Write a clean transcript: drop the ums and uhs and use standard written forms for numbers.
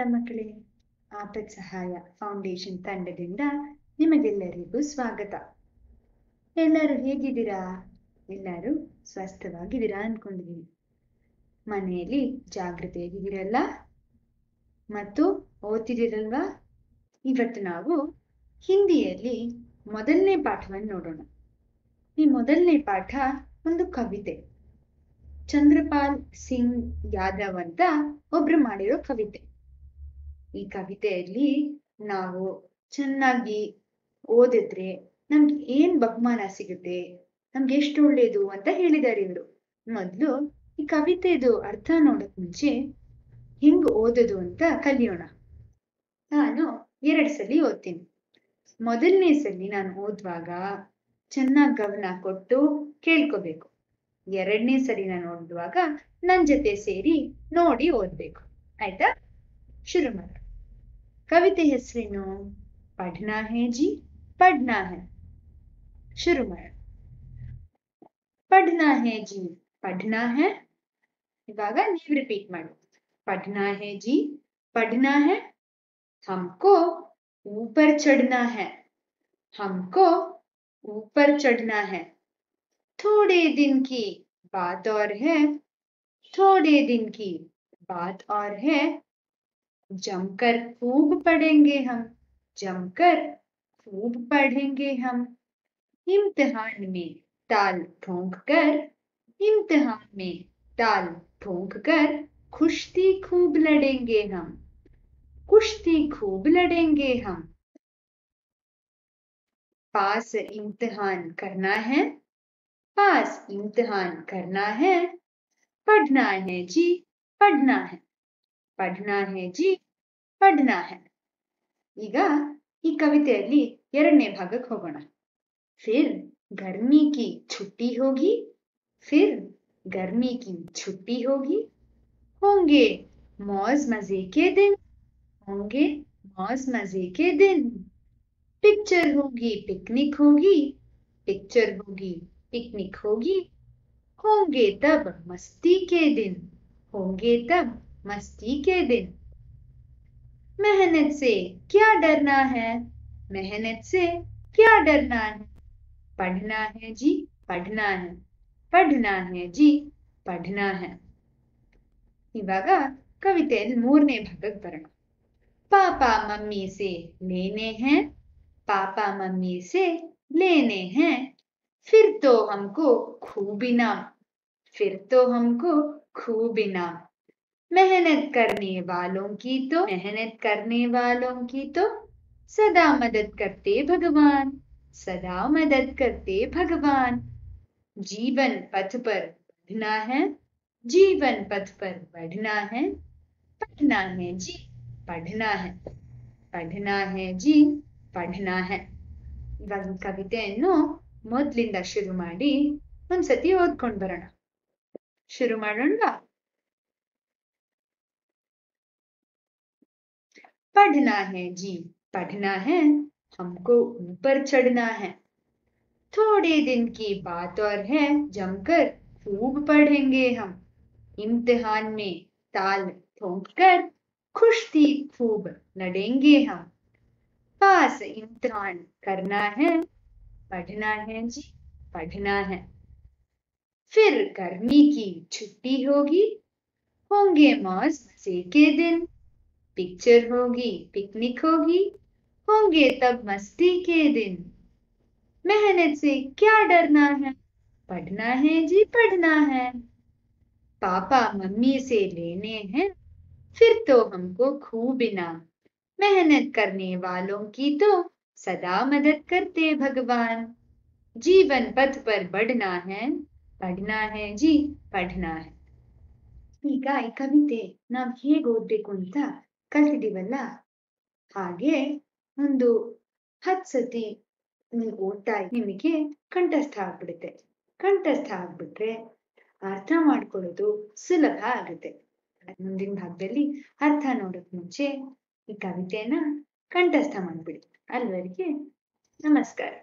ನಮಸ್ಕಾರ ಮಕ್ಕಳೇ. ಆಪತ್ ಸಹಾಯ ಫೌಂಡೇಶನ್ ತಂಡದಿಂದ ನಿಮಗೆಲ್ಲರಿಗೂ ಸ್ವಾಗತ. ಎಲ್ಲರೂ ಹೇಗಿದ್ದೀರಾ? ಎಲ್ಲರೂ ಸ್ವಸ್ಥವಾಗಿದ್ದೀರಾ ಅನ್ಕೊಂಡಿದ್ದೀನಿ. ಮನೆಯಲ್ಲಿ ಜಾಗೃತೆಯಾಗಿದ್ದೀರಲ್ಲ ಮತ್ತು ಓದ್ತಿದ್ದೀರಲ್ವಾ? ಇವತ್ತು ನಾವು ಹಿಂದಿಯಲ್ಲಿ ಮೊದಲನೇ ಪಾಠವನ್ನು ನೋಡೋಣ. ಈ ಮೊದಲನೇ ಪಾಠ ಒಂದು ಕವಿತೆ. ಚಂದ್ರಪಾಲ್ ಸಿಂಗ್ ಯಾದವ್ ಅಂತ ಒಬ್ರು ಮಾಡಿರೋ ಕವಿತೆ. ಈ ಕವಿತೆಯಲ್ಲಿ ನಾವು ಚೆನ್ನಾಗಿ ಓದಿದ್ರೆ ನಮ್ಗೆ ಏನ್ ಬಹುಮಾನ ಸಿಗುತ್ತೆ, ನಮ್ಗೆ ಎಷ್ಟು ಒಳ್ಳೇದು ಅಂತ ಹೇಳಿದ್ದಾರೆ ಇವರು. ಮೊದ್ಲು ಈ ಕವಿತೆದು ಅರ್ಥ ನೋಡಕ್ ಮುಂಚೆ ಹೆಂಗ್ ಓದೋದು ಅಂತ ಕಲಿಯೋಣ. ನಾನು 2 ಸಲ ಓದ್ತೀನಿ. ಮೊದಲನೇ ಸಲ ನಾನು ಓದುವಾಗ ಚೆನ್ನಾಗಿ ಗಮನ ಕೊಟ್ಟು ಕೇಳ್ಕೋಬೇಕು. 2ನೇ ಸರಿ ನಾನು ಓದುವಾಗ ನನ್ ಜೊತೆ ಸೇರಿ ನೋಡಿ ಓದ್ಬೇಕು. ಆಯ್ತಾ? ಶುರು ಮಾಡ. ಕವಿತೆ ಹೆಸರೇನು? ಪಢ್ನಾ ಹೈ ಜಿ ಪಢ್ನಾ ಹೈ. ಶುರು ಮಾಡ. ಪಢ್ನಾ ಹೈ ಜಿ ಪಢ್ನಾ ಹೈ. ಇವಾಗ ನೀವು ರಿಪೀಟ್ ಮಾಡಿ. पढ़ना है जी पढ़ना है, हमको ऊपर चढ़ना है, हमको ऊपर चढ़ना है. थोड़े दिन की बात और है, थोड़े दिन की बात और है, जमकर खूब पढ़ेंगे हम, जमकर खूब पढ़ेंगे हम. इम्तिहान में ताल ठोंक कर, इम्तिहान में ताल ठोंक कर कुश्ती खूब लड़ेंगे हम, कुश्ती खूब लड़ेंगे हम. पास इम्तिहान करना है, पास इम्तिहान करना है, पढ़ना है जी पढ़ना है, पढ़ना है जी पढ़ना है. ಈಗ ಈ ಕವಿತೆಯಲ್ಲಿ 2ನೇ ಭಾಗಕ್ಕೆ ಹೋಗೋಣ. फिर गर्मी की छुट्टी होगी, फिर गर्मी की छुट्टी होगी, होंगे मौज मजे के दिन, होंगे मौज मजे के दिन. पिक्चर होगी पिकनिक होगी, पिक्चर होगी पिकनिक होगी, होंगे तब मस्ती के दिन, होंगे तब मस्ती के दिन. मेहनत से क्या डरना है, मेहनत से क्या डरना है, पढ़ना है जी पढ़ना है, पढ़ना है जी पढ़ना है. ಇವಾಗ ಕವಿತೆಯಲ್ಲಿ 3ನೇ ಭಾಗಕ್ಕೆ ಬರೋಣ. पापा मम्मी से लेने हैं, पापा मम्मी से लेने हैं, फिर तो हमको खूब इनाम, फिर तो हमको खूब इनाम. मेहनत करने वालों की तो, मेहनत करने वालों की तो सदा मदद करते भगवान, सदा मदद करते भगवान. जीवन पथ पर बढ़ना है, जीवन पथ पर बढ़ना है, पढ़ना है जी पढ़ना है, पढ़ना है जी पढ़ना है. ಇವಾಗ ಕವಿತೆಯನ್ನು ಮೊದಲಿಂದ ಶುರು ಮಾಡಿ ಒಂದ್ಸತಿ ಓದ್ಕೊಂಡು ಬರೋಣ. ಶುರು ಮಾಡೋಣ. पढ़ना है जी पढ़ना है, हमको ऊपर चढ़ना है, थोड़े दिन की बात और है, जमकर खूब पढ़ेंगे हम. इम्तिहान में ताल ठोंक कर कुश्ती खूब लड़ेंगे हम. पास इम्तिहान करना है, पढ़ना है जी पढ़ना है. फिर गर्मी की छुट्टी होगी, होंगे मौज मजे के दिन, पिक्चर होगी पिकनिक होगी, होंगे तब मस्ती के दिन. मेहनत से क्या डरना है, पढ़ना है जी पढ़ना है, पापा मम्मी से लेने हैं, फिर तो हमको खूब इनाम. मेहनत करने वालों की तो सदा मदद करते भगवान. जीवन पथ पर बढ़ना है, पढ़ना है जी पढ़ना है. ಈಗ ಈ ಕವಿತೆ ನಾವು ಹೇಗೆ ಓದ್ಬೇಕು ಅಂತ ಕಲ್ತಿದೀವಲ್ಲ, ಹಾಗೆ ಒಂದು 10 ಸತಿ ನೀವು ಓದ್ತಾ ನಿಮಗೆ ಕಂಠಸ್ಥ ಆಗ್ಬಿಡುತ್ತೆ. ಕಂಠಸ್ಥ ಆಗ್ಬಿಟ್ರೆ ಅರ್ಥ ಮಾಡ್ಕೊಳ್ಳೋದು ಸುಲಭ ಆಗುತ್ತೆ. ಮುಂದಿನ ಭಾಗದಲ್ಲಿ ಅರ್ಥ ನೋಡೋಕ್ ಮುಂಚೆ ಈ ಕವಿತೆಯನ್ನ ಕಂಠಸ್ಥ ಮಾಡ್ಬಿಡಿ. ಅಲ್ಲಿವರೆಗೆ ನಮಸ್ಕಾರ.